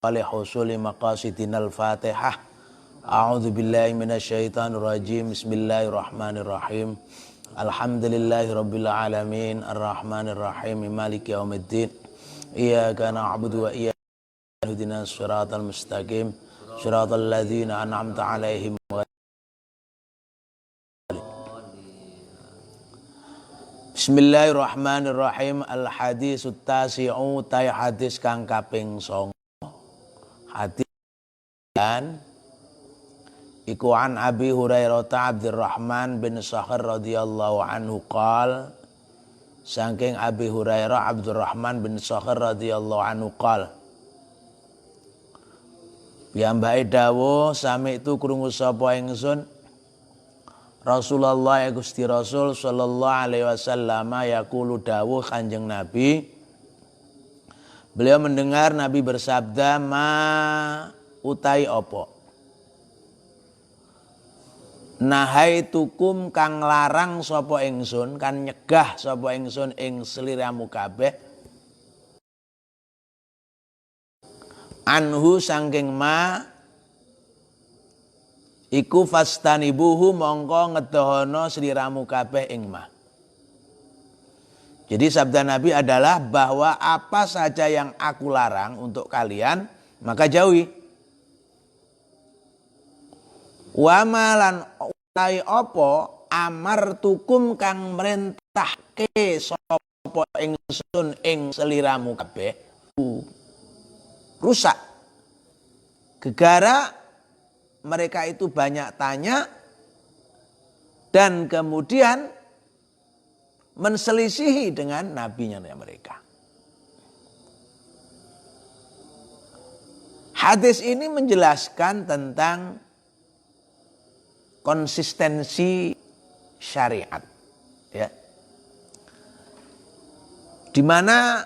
Husuli maqasidinal Fatihah. A'udzu billahi minasyaitonir rajim. Bismillahirrahmanirrahim. Alhamdulillahirabbil alamin arrahmanir rahim maliki yaumiddin. Iyyaka na'budu wa iyyaka nasta'in ihdinas siratal mustaqim siratal ladzina an'amta 'alaihim. Bismillahirrahmanirrahim. Al-hadisut tasi'u tay hadis kang kaping 9. Hadis dan iku an Abi Hurairah Abdurrahman bin Sakhar radhiyallahu anhu qal, saking Abi Hurairah Abdurrahman bin Sakhar radhiyallahu anhu qal, piyambake dawuh sami itu krungu sapa ingsun Rasulullah Gusti Rasul sallallahu alaihi wasallam yaqulu dawuh Kanjeng Nabi. Beliau mendengar Nabi bersabda, ma utai opo nahaitukum kang larang sapa ingsun, kan nyegah sapa ingsun ing sliramu kabeh anhu sangking ma iku fastanibuhu mongko ngedohono sliramu kabeh ing ma. Jadi sabda Nabi adalah bahwa apa saja yang aku larang untuk kalian, maka jauhi. Wa malan utai opo amartukum kang merintahke sapa ingsun ing seliramu kabeh rusak. Gegara mereka itu banyak tanya dan kemudian menselisihi dengan nabinya mereka. Hadis ini menjelaskan tentang konsistensi syariat, ya. Di mana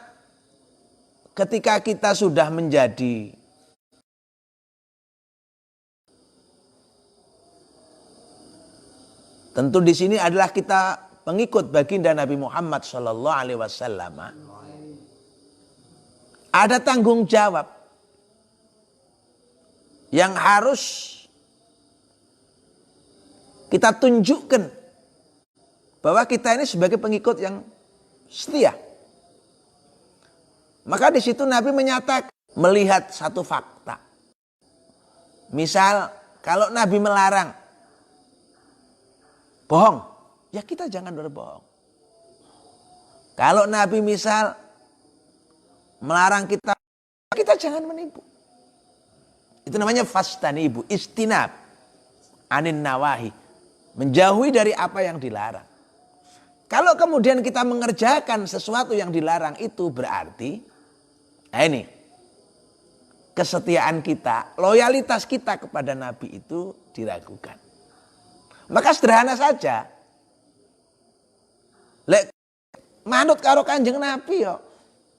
ketika kita sudah menjadi tentu di sini adalah kita pengikut baginda Nabi Muhammad sallallahu alaihi wasallam, ada tanggung jawab yang harus kita tunjukkan bahwa kita ini sebagai pengikut yang setia. Maka di situ Nabi menyatakan melihat satu fakta. Misal kalau Nabi melarang bohong, ya kita jangan berbohong. Kalau Nabi misal melarang kita, kita jangan menipu. Itu namanya fastanibu, istinab anin nawahi, menjauhi dari apa yang dilarang. Kalau kemudian kita mengerjakan sesuatu yang dilarang, itu berarti, nah ini, kesetiaan kita, loyalitas kita kepada Nabi itu diragukan. Maka sederhana saja, lek manut karo Kanjeng Nabi yo,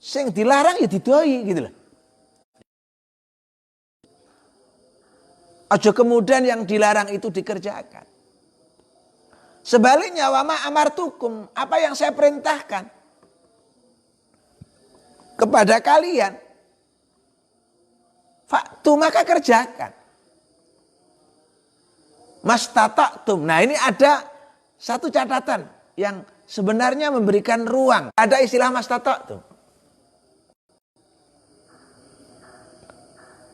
sing dilarang ya didoi gitu loh. Aja kemudian yang dilarang itu dikerjakan. Sebaliknya wama amartukum, apa yang saya perintahkan kepada kalian, faktu maka kerjakan. Mastata'tum. Nah ini ada satu catatan yang sebenarnya memberikan ruang. Ada istilah mastata'tum.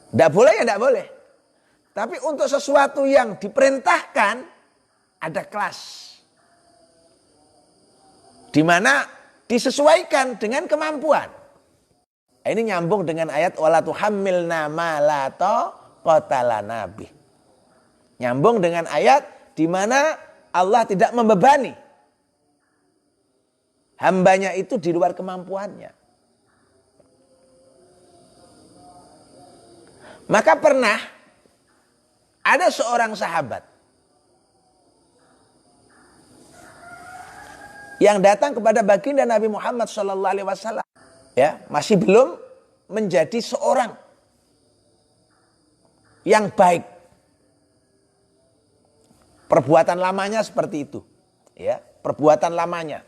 Tidak boleh ya tidak boleh. Tapi untuk sesuatu yang diperintahkan ada kelas. Di mana disesuaikan dengan kemampuan. Ini nyambung dengan ayat wala tuhammilna ma la taqata lana bih. Nyambung dengan ayat di mana Allah tidak membebani hambanya itu di luar kemampuannya. Maka pernah ada seorang sahabat yang datang kepada baginda Nabi Muhammad SAW, ya, masih belum menjadi seorang yang baik. Perbuatan lamanya seperti itu, ya, perbuatan lamanya.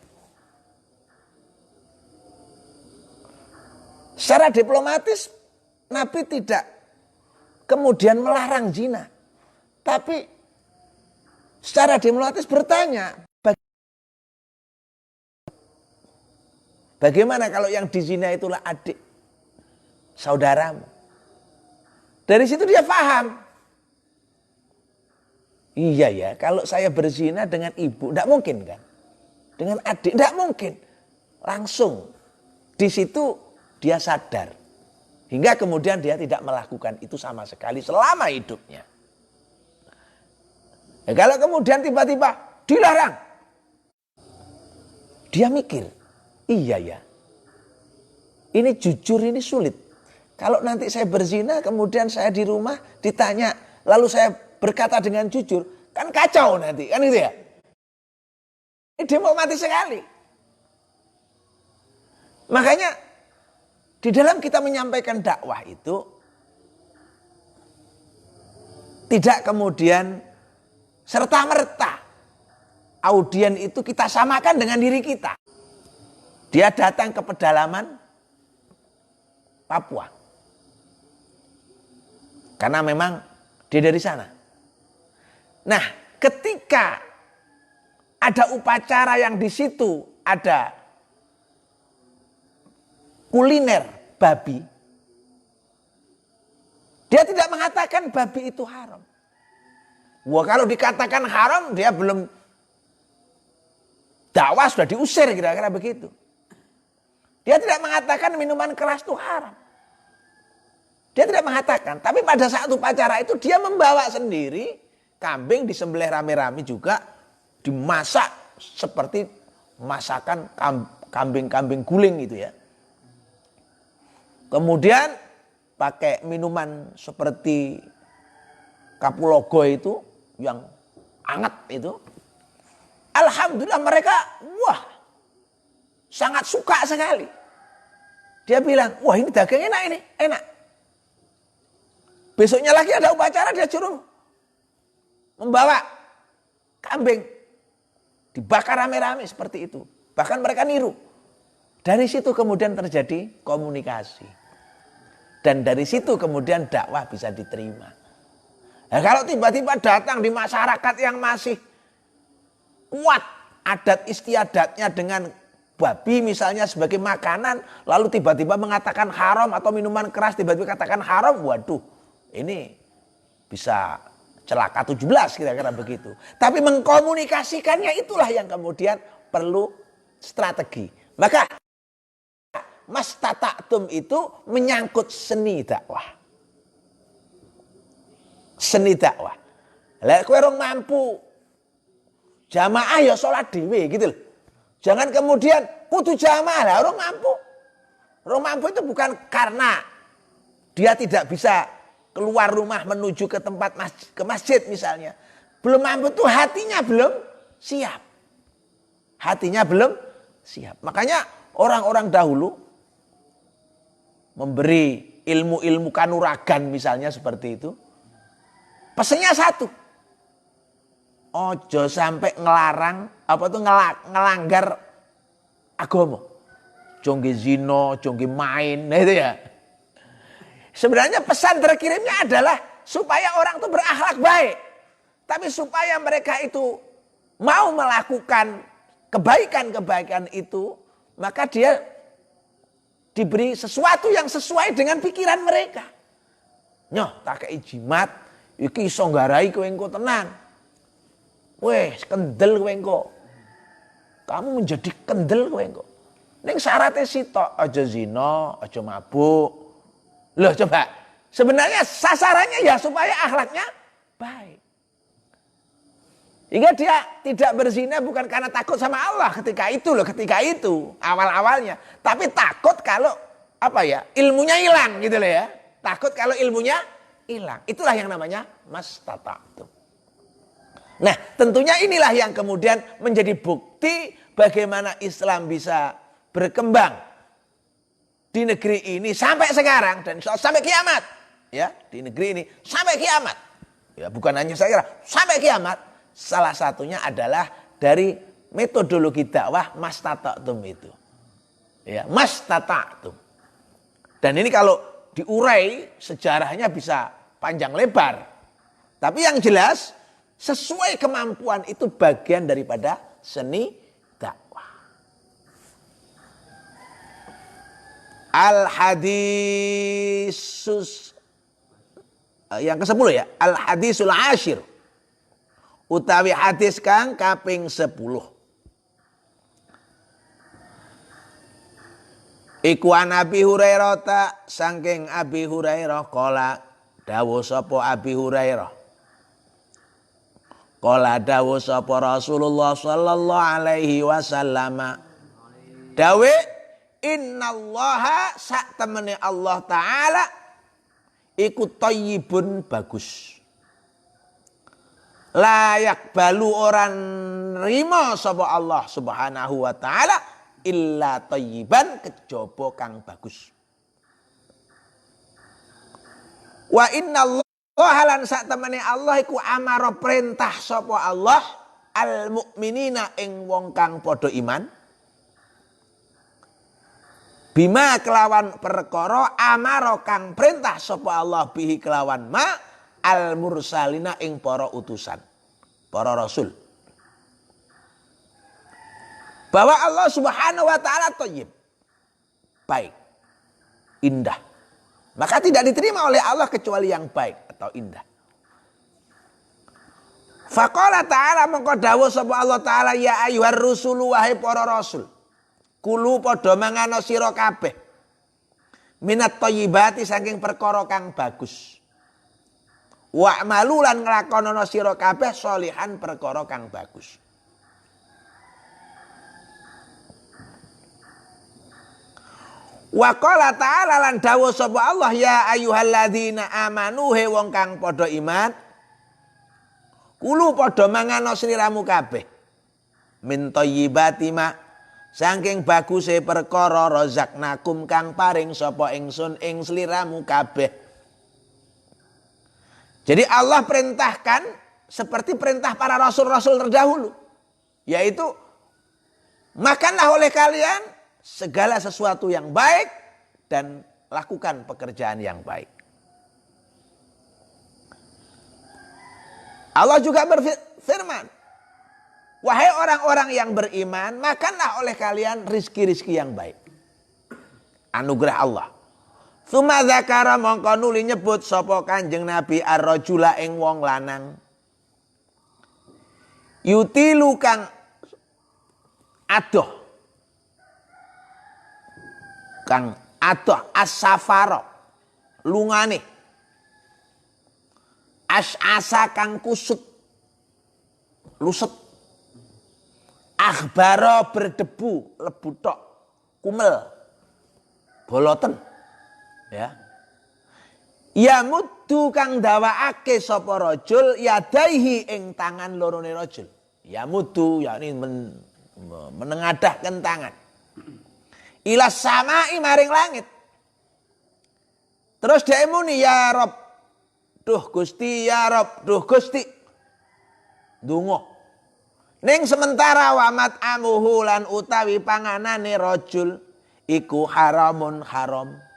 Secara diplomatis Nabi tidak kemudian melarang zina. Tapi secara demokratis bertanya, bagaimana kalau yang dizina itulah adik saudaramu? Dari situ dia paham. Iya ya, kalau saya berzina dengan ibu, tidak mungkin kan? Dengan adik, tidak mungkin. Langsung di situ dia sadar. Hingga kemudian dia tidak melakukan itu sama sekali selama hidupnya. Ya, kalau kemudian tiba-tiba dilarang, dia mikir, iya ya, ini jujur ini sulit. Kalau nanti saya berzina, kemudian saya di rumah ditanya, lalu saya berkata dengan jujur, kan kacau nanti, kan gitu ya. Ini demokratis sekali. Makanya di dalam kita menyampaikan dakwah itu tidak kemudian serta-merta audien itu kita samakan dengan diri kita. Dia datang ke pedalaman Papua. Karena memang dia dari sana. Nah, ketika ada upacara yang di situ ada kuliner babi, dia tidak mengatakan babi itu haram. Wah, kalau dikatakan haram, dia belum dakwah sudah diusir, kira-kira begitu. Dia tidak mengatakan minuman keras itu haram. Dia tidak mengatakan, tapi pada saat upacara itu dia membawa sendiri kambing disembelih rame-rame juga, dimasak seperti masakan kambing-kambing guling gitu ya. Kemudian pakai minuman seperti Kapulogo itu yang hangat itu. Alhamdulillah mereka wah sangat suka sekali. Dia bilang, wah ini daging enak ini, enak. Besoknya lagi ada upacara dia suruh membawa kambing. Dibakar rame-rame seperti itu. Bahkan mereka niru. Dari situ kemudian terjadi komunikasi. Dan dari situ kemudian dakwah bisa diterima. Nah, kalau tiba-tiba datang di masyarakat yang masih kuat adat istiadatnya dengan babi misalnya sebagai makanan, lalu tiba-tiba mengatakan haram atau minuman keras tiba-tiba katakan haram, waduh ini bisa celaka 17 kira-kira begitu. Tapi mengkomunikasikannya itulah yang kemudian perlu strategi. Maka mastata'tum itu menyangkut seni dakwah. Seni dakwah. Lah kowe rong mampu jamaah ya salat dhewe gitu loh. Jangan kemudian kudu jamaah lah orang mampu. Orang mampu itu bukan karena dia tidak bisa keluar rumah menuju ke tempat ke masjid misalnya. Belum mampu itu hatinya belum siap. Hatinya belum siap. Makanya orang-orang dahulu memberi ilmu-ilmu kanuragan misalnya seperti itu. Pesannya satu. Ojo sampai ngelarang apa tuh ngelanggar agama. Jongge zino, jongge main, nah itu ya. Sebenarnya pesan terkirimnya adalah supaya orang itu berakhlak baik. Tapi supaya mereka itu mau melakukan kebaikan-kebaikan itu, maka dia diberi sesuatu yang sesuai dengan pikiran mereka. Nyoh, tak kei jimat, iki iso nggarai kowe engko tenan. Weh, kendel kowe engko. Kamu menjadi kendel kowe engko. Ning syaratnya sitok, aja zina, aja mabuk. Loh coba, sebenarnya sasarannya ya supaya akhlaknya baik. Hingga dia tidak berzina bukan karena takut sama Allah ketika itu awal-awalnya. Tapi takut kalau ilmunya hilang gitu loh ya. Takut kalau ilmunya hilang. Itulah yang namanya mastata'tum. Nah tentunya inilah yang kemudian menjadi bukti bagaimana Islam bisa berkembang di negeri ini sampai sekarang dan sampai kiamat. Ya, di negeri ini sampai kiamat. Ya, bukan hanya saya sampai kiamat. Salah satunya adalah dari metodologi dakwah mastata'tum itu. Ya, mastata'tum. Dan ini kalau diurai sejarahnya bisa panjang lebar. Tapi yang jelas sesuai kemampuan itu bagian daripada seni dakwah. Al-hadisus yang ke-10 ya. Al-hadisul ashir. Utawi hadis kang kaping 10. Iku an Abi Hurairah ta saking Abi Hurairah qala dawuh sapa Abi Hurairah. Qala dawuh sapa Rasulullah sallallahu alaihi wasallam. Dawe innallaha sak temene Allah taala iku thayyibun bagus. Layak balu orang rimo sapa Allah subhanahu wa ta'ala illa thayyiban kejaba kang bagus. Wa inna Allah lan sak temene Allah iku amara perintah sapa Allah al mukminina ing wong kang padha iman bima kelawan perkara amara kang perintah sapa Allah bihi kelawan ma al mursalina ing para utusan, para rasul. Bahwa Allah Subhanahu wa taala thayyib. Baik. Indah. Maka tidak diterima oleh Allah kecuali yang baik atau indah. Faqala ta'ala mengko dawuh sapa Allah taala ya ayyuhar rusulu wahai para rasul. Kulu padha mangano sira kabeh. Minat thayyibati saking perkara kang bagus. Wa'malu lan nglakonana sira kabeh sholihan perkara kang bagus. Wa qala ta'ala lan dawuh sapa Allah ya ayyuhalladzina amanu he wong kang padha iman. Kulu padha mangano sliramu kabeh. Min thayyibati ma saking baguse perkara razaqnakum kang paring sapa ingsun ing sliramu kabeh. Jadi Allah perintahkan seperti perintah para rasul-rasul terdahulu. Yaitu makanlah oleh kalian segala sesuatu yang baik dan lakukan pekerjaan yang baik. Allah juga berfirman, wahai orang-orang yang beriman, makanlah oleh kalian rizki-rizki yang baik. Anugerah Allah. Tsumma dzakara mongko nuli nyebut sapa Kanjeng Nabi ar-rajula ing wong lanang. Yutilu kang adoh. Kang adoh as-safara lungane. As-asa kang kusut. Luset. Akhbara berdebu, lebu tok, kumel. Boloten. Ya. Ya muddu kang dawaake sapa rajul yadaihi ing tangan lorone rajul. Ya muddu yakni menengadahkan tangan. Ila samai maring langit. Terus dia muni ya Rob. Duh Gusti ya Rob, duh Gusti. Donga. Ning sementara wamat amuhu lan utawi panganane rajul iku haramun haram.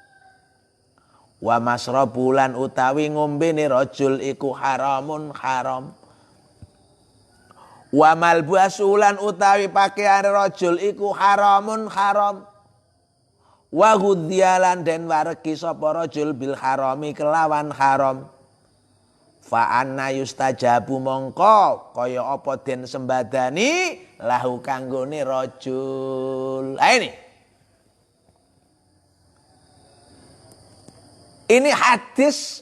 Wa masrabulan utawi ngombene rajul iku haramun haram. Wa malbasulan utawi pakaian rajul iku haramun haram. Wa ghudhiyalan den waregi sapa rajul bil harami kelawan haram. Fa anna yustajabu mongko kaya apa den sembadani lahu kanggone rajul. Ini hadis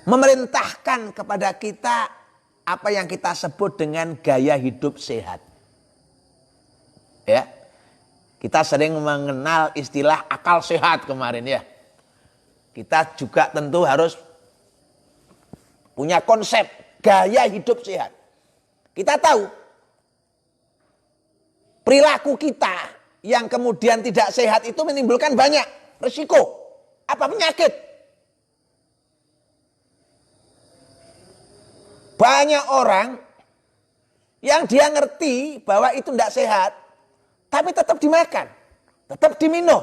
memerintahkan kepada kita apa yang kita sebut dengan gaya hidup sehat. Ya. Kita sering mengenal istilah akal sehat kemarin ya. Kita juga tentu harus punya konsep gaya hidup sehat. Kita tahu perilaku kita yang kemudian tidak sehat itu menimbulkan banyak risiko. Apa penyakit? Banyak orang yang dia ngerti bahwa itu tidak sehat, tapi tetap dimakan, tetap diminum.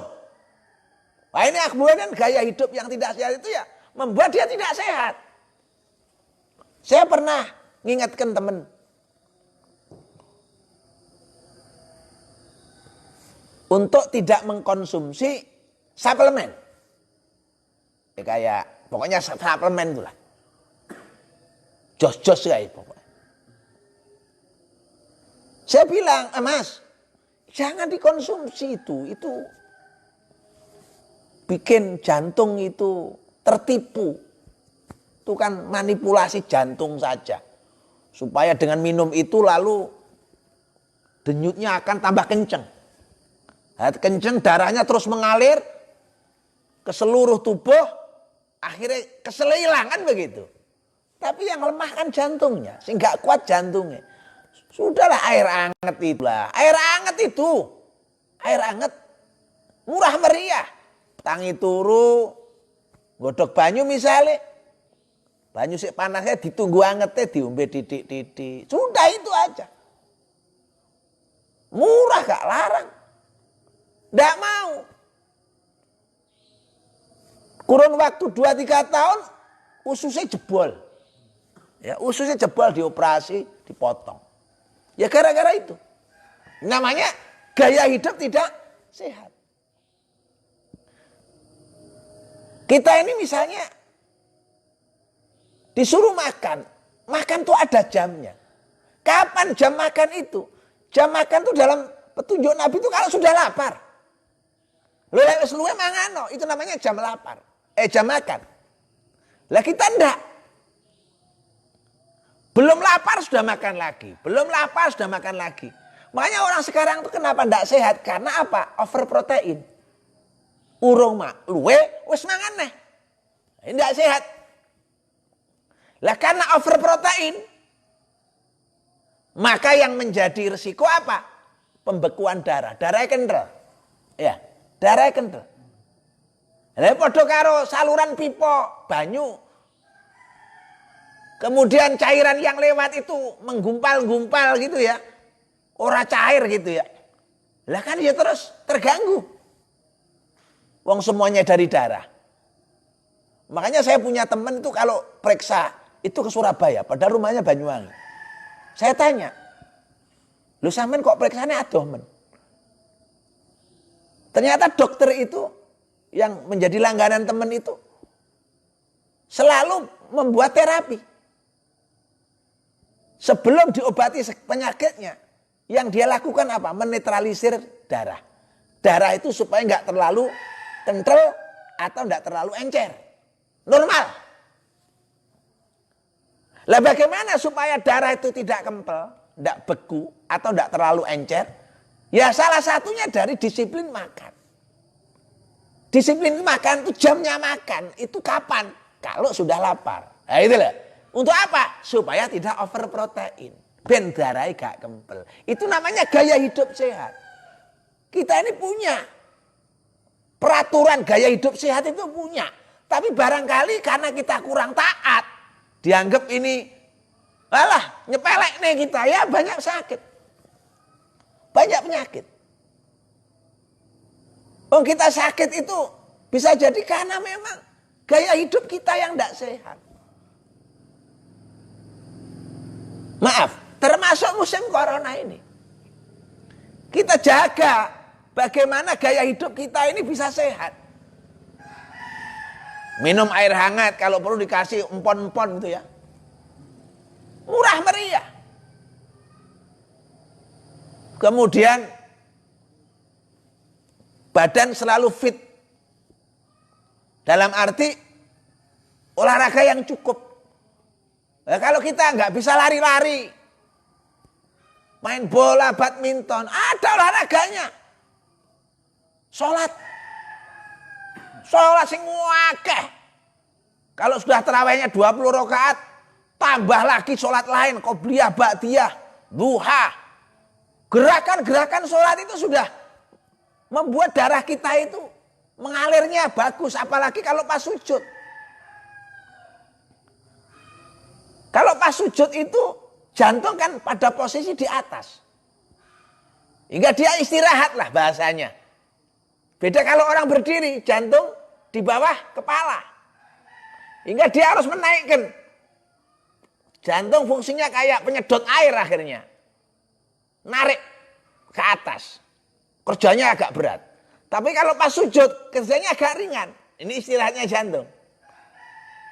Nah, ini kemudian gaya hidup yang tidak sehat itu ya membuat dia tidak sehat. Saya pernah ngingatkan teman, untuk tidak mengkonsumsi suplemen. Ya, kayak pokoknya suplemen itulah. Jos-jos kayak pokoknya. Saya bilang, Mas, jangan dikonsumsi itu bikin jantung itu tertipu. Itu kan manipulasi jantung saja. Supaya dengan minum itu lalu denyutnya akan tambah kenceng. Kenceng, darahnya terus mengalir ke seluruh tubuh, akhirnya keselilangan begitu. Tapi yang lemah kan jantungnya, sehingga kuat jantungnya. Sudahlah air hangat itulah, air hangat itu, air hangat murah meriah. Tangi turu, godok banyu misalnya, banyu sik panasnya ditunggu hangatnya diombe titik-titik. Sudah itu aja. Murah gak larang. Nggak mau. Kurun waktu 2-3 tahun ususnya jebol. Ya, ususnya jebol, dioperasi, dipotong. Ya gara-gara itu. Namanya gaya hidup tidak sehat. Kita ini misalnya disuruh makan. Makan tuh ada jamnya. Kapan jam makan itu? Jam makan tuh dalam petunjuk Nabi itu kalau sudah lapar. Luwe mangano, itu namanya jam lapar. Jam makan. Lah kita enggak. Belum lapar sudah makan lagi. Belum lapar sudah makan lagi. Makanya orang sekarang itu kenapa enggak sehat? Karena apa? Over protein. Urung mak, luwe wis mangan neh. Enggak sehat. Lah karena over protein, maka yang menjadi resiko apa? Pembekuan darah. Darahnya kental. Ya. Darah kental. Lah padha karo saluran pipa banyu. Kemudian cairan yang lewat itu menggumpal-gumpal gitu ya. Ora cair gitu ya. Lah kan ya terus terganggu. Wong semuanya dari darah. Makanya saya punya teman itu kalau periksa itu ke Surabaya, padahal rumahnya Banyuwangi. Saya tanya, "Lu sampean kok periksane adoh men?" Ternyata dokter itu yang menjadi langganan teman itu selalu membuat terapi. Sebelum diobati penyakitnya, yang dia lakukan apa? Menetralisir darah. Darah itu supaya nggak terlalu kental atau nggak terlalu encer. Normal. Lah bagaimana supaya darah itu tidak kempel, nggak beku atau nggak terlalu encer? Ya salah satunya dari disiplin makan. Disiplin makan itu jamnya makan. Itu kapan? Kalau sudah lapar. Nah itulah. Untuk apa? Supaya tidak over protein. Ben darahnya gak kempel. Itu namanya gaya hidup sehat. Kita ini punya. Peraturan gaya hidup sehat itu punya. Tapi barangkali karena kita kurang taat. Dianggap ini. Alah nyepelek nih kita ya banyak sakit. Banyak penyakit. Oh kita sakit itu bisa jadi karena memang gaya hidup kita yang tidak sehat. Maaf, termasuk musim corona ini. Kita jaga bagaimana gaya hidup kita ini bisa sehat. Minum air hangat kalau perlu dikasih empon-empon gitu ya. Murah meriah. Kemudian badan selalu fit. Dalam arti olahraga yang cukup. Nah, kalau kita nggak bisa lari-lari, main bola, badminton, ada olahraganya. Sholat sing akeh. Kalau sudah tarawihnya 20 rakaat, tambah lagi sholat lain, qobliyah, ba'diyah, duha. Gerakan-gerakan sholat itu sudah membuat darah kita itu mengalirnya bagus, apalagi kalau pas sujud. Kalau pas sujud itu jantung kan pada posisi di atas. Hingga dia istirahat lah bahasanya. Beda kalau orang berdiri, jantung di bawah kepala. Hingga dia harus menaikkan. Jantung fungsinya kayak penyedot air akhirnya. Narik ke atas. Kerjanya agak berat. Tapi kalau pas sujud, kerjanya agak ringan. Ini istilahnya jantung.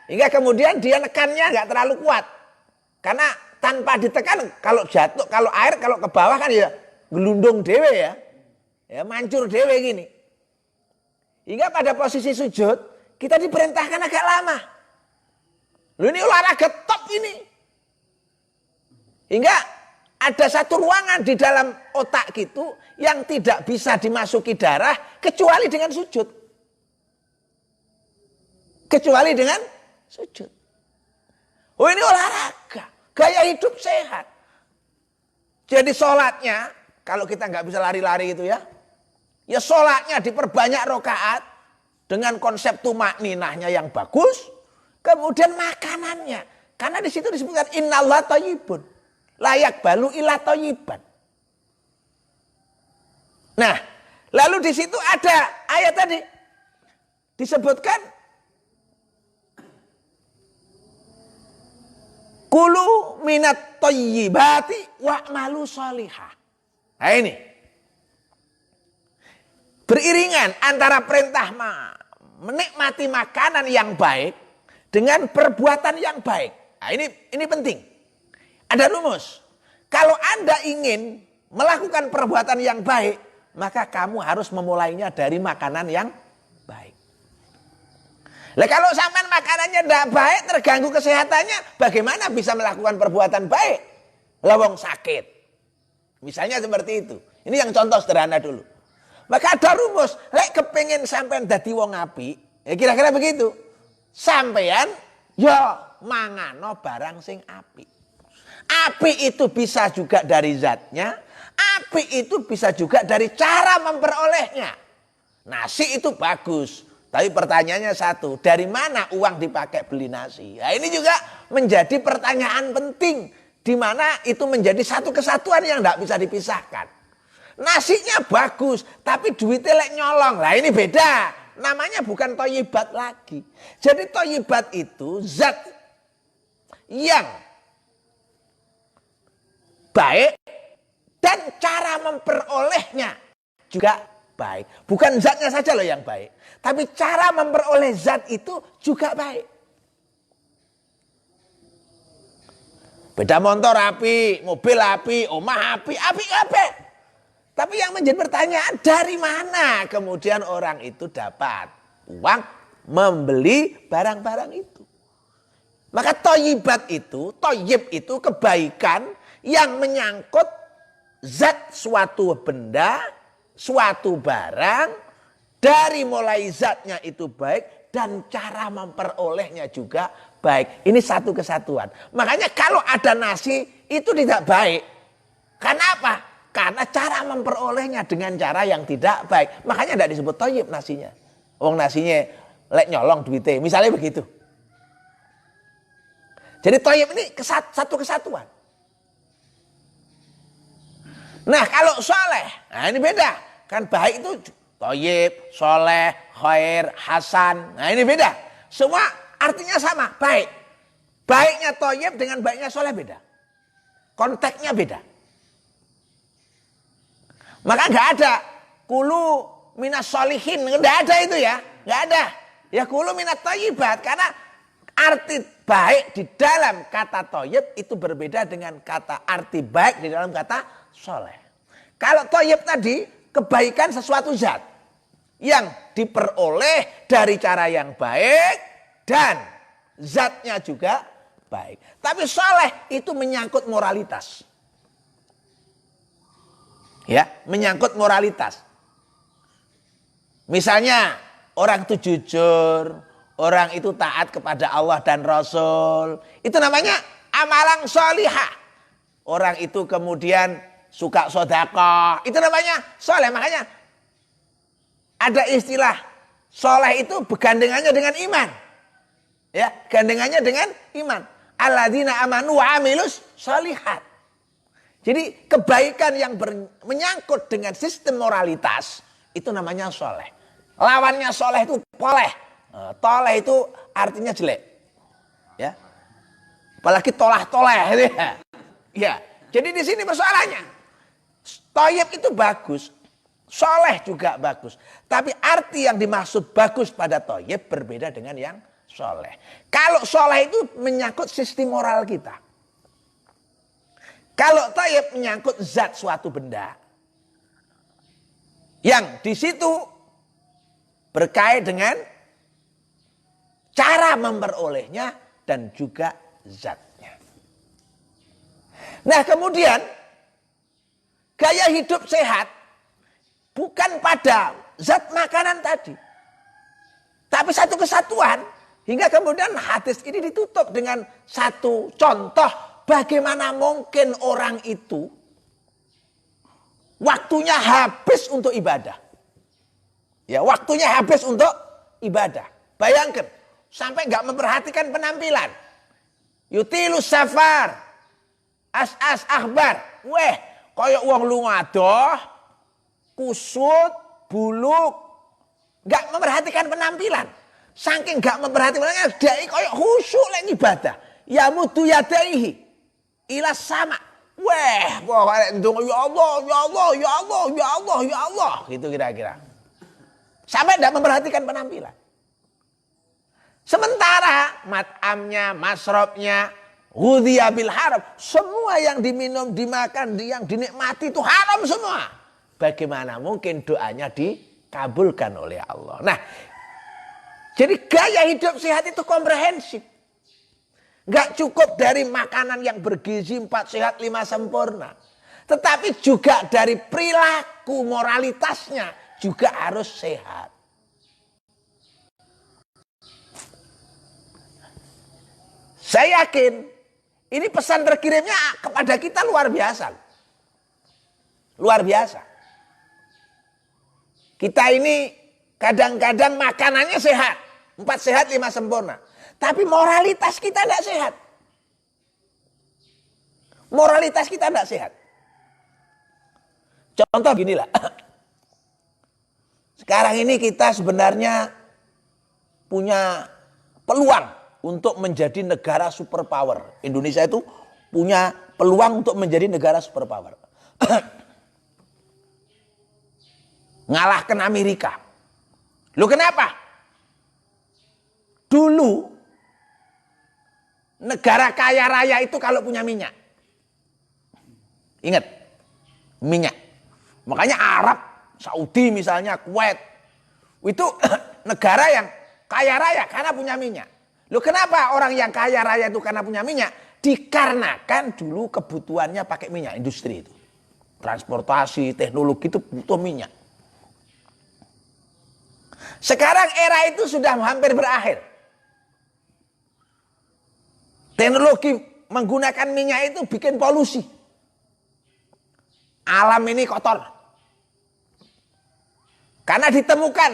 Hingga kemudian dia nekannya nggak terlalu kuat. Karena tanpa ditekan, kalau jatuh, kalau air, kalau ke bawah kan ya gelundung dewe ya. Ya mancur dewe gini. Hingga pada posisi sujud, kita diperintahkan agak lama. Loh ini olahraga top ini. Hingga ada satu ruangan di dalam otak gitu yang tidak bisa dimasuki darah kecuali dengan sujud. Kecuali dengan sujud. Oh ini olahraga, gaya hidup sehat. Jadi sholatnya, kalau kita nggak bisa lari-lari itu ya, ya sholatnya diperbanyak rakaat dengan konsep tumak ninahnya yang bagus. Kemudian makanannya, karena di situ disebutkan innallaha thayyibun, layak balu ila thayyiban. Nah, lalu di situ ada ayat tadi disebutkan kulu minat thayyibati wa'malu sholihah. Nah ini beriringan antara perintah menikmati makanan yang baik dengan perbuatan yang baik. Nah, ini penting. Ada rumus. Kalau Anda ingin melakukan perbuatan yang baik, maka kamu harus memulainya dari makanan yang baik. Lah kalau sampean makanannya tidak baik, terganggu kesehatannya, bagaimana bisa melakukan perbuatan baik? Lawang sakit. Misalnya seperti itu. Ini yang contoh sederhana dulu. Maka ada rumus, lek kepengin sampean dadi wong apik, ya kira-kira begitu. Sampean ya mangano barang sing apik. Apik itu bisa juga dari zatnya, apik itu bisa juga dari cara memperolehnya. Nasi itu bagus, tapi pertanyaannya satu, dari mana uang dipakai beli nasi? Nah, ini juga menjadi pertanyaan penting, di mana itu menjadi satu kesatuan yang tidak bisa dipisahkan. Nasinya bagus, tapi duitnya lek nyolong. Lah ini beda. Namanya bukan thayyibat lagi. Jadi thayyibat itu zat yang baik dan cara memperolehnya juga baik. Bukan zatnya saja loh yang baik, tapi cara memperoleh zat itu juga baik. Beda motor api, mobil api, omah api, api. Tapi yang menjadi pertanyaan, dari mana kemudian orang itu dapat uang membeli barang-barang itu? Maka thayyibat itu, thayyib itu kebaikan yang menyangkut zat suatu benda, suatu barang, dari mulai zatnya itu baik dan cara memperolehnya juga baik. Ini satu kesatuan. Makanya kalau ada nasi itu tidak baik. Kenapa? Karena cara memperolehnya dengan cara yang tidak baik. Makanya tidak disebut thayyib nasinya. Wong nasinya lek nyolong duitnya. Misalnya begitu. Jadi thayyib ini satu kesatuan. Nah kalau soleh, nah ini beda. Kan baik itu thayyib, soleh, khair, hasan. Nah ini beda. Semua artinya sama, baik. Baiknya thayyib dengan baiknya soleh beda. Konteksnya beda. Maka nggak ada kulu minas sholihin, nggak ada itu ya, nggak ada. Ya kulu minat thayyibat, karena arti baik di dalam kata thayyib itu berbeda dengan kata arti baik di dalam kata soleh. Kalau thayyib tadi kebaikan sesuatu zat yang diperoleh dari cara yang baik dan zatnya juga baik. Tapi soleh itu menyangkut moralitas. Ya, menyangkut moralitas. Misalnya orang itu jujur, orang itu taat kepada Allah dan Rasul, itu namanya amalan sholihah. Orang itu kemudian suka sedekah, itu namanya soleh. Makanya ada istilah soleh itu bergandengannya dengan iman. Ya, gandengannya dengan iman. Alladzina amanu wa amilus sholihat. Jadi kebaikan yang menyangkut dengan sistem moralitas Itu namanya soleh. Lawannya soleh itu poleh. Toleh itu artinya jelek. Ya. Apalagi tolah-toleh. Ya. Jadi di sini persoalannya. Thayyib itu bagus. Soleh juga bagus. Tapi arti yang dimaksud bagus pada thayyib berbeda dengan yang soleh. Kalau soleh itu menyangkut sistem moral kita. Kalau thayyib menyangkut zat suatu benda. Yang di situ berkait dengan cara memperolehnya dan juga zatnya. Nah kemudian gaya hidup sehat bukan pada zat makanan tadi. Tapi satu kesatuan. Hingga kemudian hadis ini ditutup dengan satu contoh. Bagaimana mungkin orang itu waktunya habis untuk ibadah. Ya, waktunya habis untuk ibadah. Bayangkan, sampai nggak memperhatikan penampilan. Yutilus safar, as akhbar. Weh, koyok uang lunga doh, kusut, buluk, nggak memperhatikan penampilan. Saking nggak memperhatikan, dia koyok khusyuk lagi ibadah. Ya mudu yadaihi ilas sama. Weh, pokoknya ya Allah, ya Allah, ya Allah, ya Allah, ya Allah. Gitu kira-kira. Sampai tidak memperhatikan penampilan. Sementara mat'amnya, masrobnya, ghudhiya bil haram. Semua yang diminum, dimakan, yang dinikmati itu haram semua. Bagaimana mungkin doanya dikabulkan oleh Allah. Nah, jadi gaya hidup sehat itu komprehensif. Gak cukup dari makanan yang bergizi 4 sehat 5 sempurna. Tetapi juga dari perilaku moralitasnya juga harus sehat. Saya yakin ini pesan terkirimnya kepada kita luar biasa. Luar biasa. Kita ini kadang-kadang makanannya sehat. 4 sehat 5 sempurna. Tapi moralitas kita tidak sehat. Moralitas kita tidak sehat. Contoh ginilah. Sekarang ini kita sebenarnya punya peluang untuk menjadi negara superpower. Indonesia itu punya peluang untuk menjadi negara superpower. Ngalahkan Amerika. Loh kenapa? Dulu negara kaya raya itu kalau punya minyak. Ingat, minyak. Makanya Arab, Saudi misalnya, Kuwait. Itu negara yang kaya raya karena punya minyak. Loh kenapa orang yang kaya raya itu karena punya minyak? Dikarenakan dulu kebutuhannya pakai minyak, industri itu. Transportasi, teknologi itu butuh minyak. Sekarang era itu sudah hampir berakhir. Teknologi menggunakan minyak itu bikin polusi. Alam ini kotor. Karena ditemukan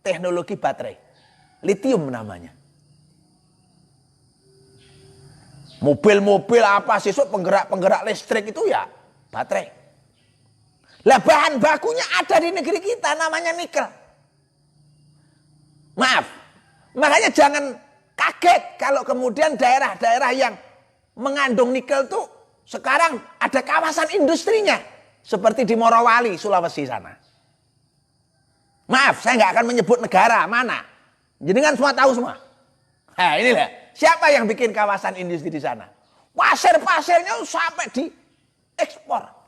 teknologi baterai. Lithium namanya. Mobil-mobil apa sih penggerak listrik itu ya baterai. Lah bahan bakunya ada di negeri kita namanya nikel. Maaf. Makanya jangan kaget kalau kemudian daerah-daerah yang mengandung nikel tuh sekarang ada kawasan industrinya. Seperti di Morowali, Sulawesi sana. Maaf, saya nggak akan menyebut negara mana. Jenengan semua tahu semua. Nah inilah, siapa yang bikin kawasan industri di sana? Pasir-pasirnya sampai diekspor.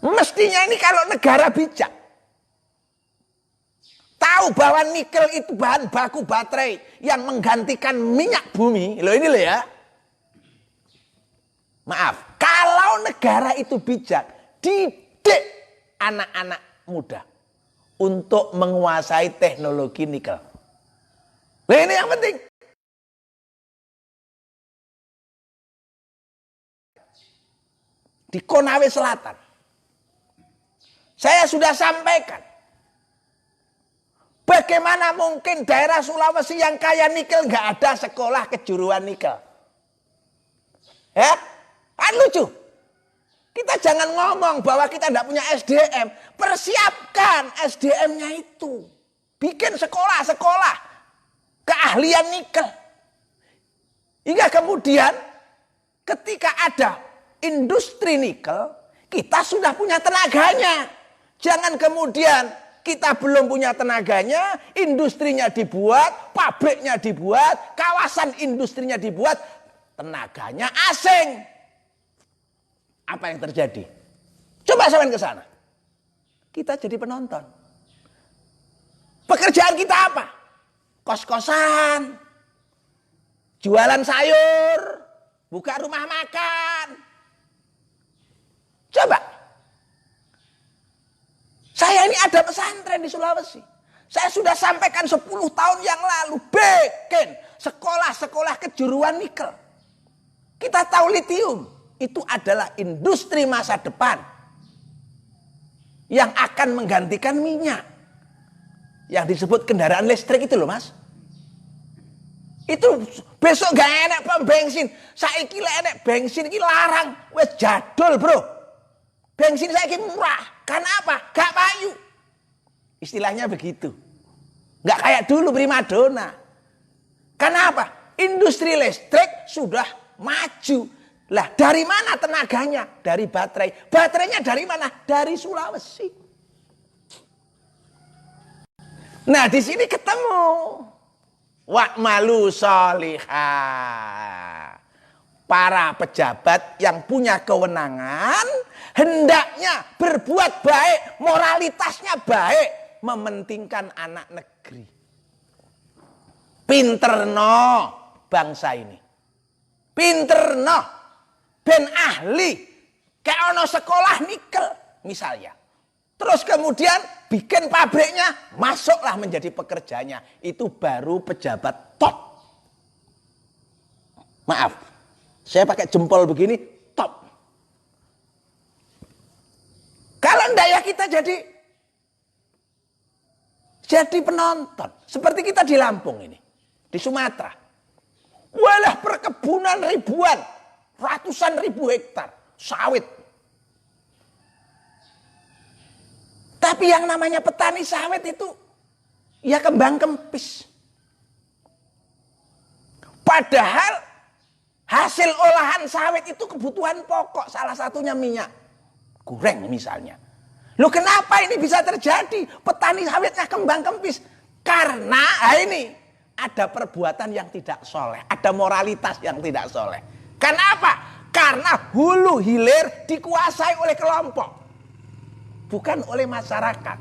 Mestinya ini kalau negara bijak. Tahu bahwa nikel itu bahan baku baterai yang menggantikan minyak bumi. Loh ini loh ya. Maaf, kalau negara itu bijak, didik anak-anak muda untuk menguasai teknologi nikel. Nah ini yang penting. Di Konawe Selatan. Saya sudah sampaikan. Bagaimana mungkin daerah Sulawesi yang kaya nikel nggak ada sekolah kejuruan nikel? Ya, kan lucu. jangan ngomong bahwa kita tidak punya SDM. Persiapkan SDM-nya itu. Bikin sekolah-sekolah keahlian nikel. Hingga kemudian ketika ada industri nikel, kita sudah punya tenaganya. Jangan kemudian kita belum punya tenaganya, industrinya dibuat, pabriknya dibuat, kawasan industrinya dibuat, tenaganya asing. Apa yang terjadi? Coba sampean ke sana. Kita jadi penonton. Pekerjaan kita apa? Kos-kosan, jualan sayur, buka rumah makan. Coba. Saya ini ada pesantren di Sulawesi. Saya sudah sampaikan 10 tahun yang lalu. Bikin sekolah-sekolah kejuruan nikel. Kita tahu litium. Itu adalah industri masa depan. Yang akan menggantikan minyak. Yang disebut kendaraan listrik itu loh mas. Itu besok gak enak pom bensin. Saiki lek enak bensin ini larang. Wes jadul bro. Bensin saiki murah. Karena apa? Gak payu. Istilahnya begitu. Gak kayak dulu primadona. Karena apa? Industri listrik sudah maju. Lah dari mana tenaganya? Dari baterai. Baterainya dari mana? Dari Sulawesi. Nah di sini ketemu. Wa'malu sholihah. Para pejabat yang punya kewenangan hendaknya berbuat baik, moralitasnya baik, mementingkan anak negeri. Pinterno bangsa ini. Pinterno ben ahli kayak ono sekolah nikel misalnya. Terus kemudian bikin pabriknya, masuklah menjadi pekerjanya. Itu baru pejabat top. Maaf, saya pakai jempol begini, top. Kalau enggak ya kita jadi penonton. Seperti kita di Lampung ini, di Sumatera. Walah perkebunan ribuan, ratusan ribu hektar sawit. Tapi yang namanya petani sawit itu ya kembang kempis. Padahal hasil olahan sawit itu kebutuhan pokok, salah satunya minyak goreng misalnya. Loh kenapa ini bisa terjadi? Petani sawitnya kembang kempis. Karena ini ada perbuatan yang tidak soleh, ada moralitas yang tidak soleh. Kenapa? Karena hulu hilir dikuasai oleh kelompok. Bukan oleh masyarakat.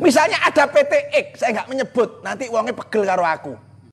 Misalnya ada PT X, saya nggak menyebut, nanti uangnya pegel karo aku.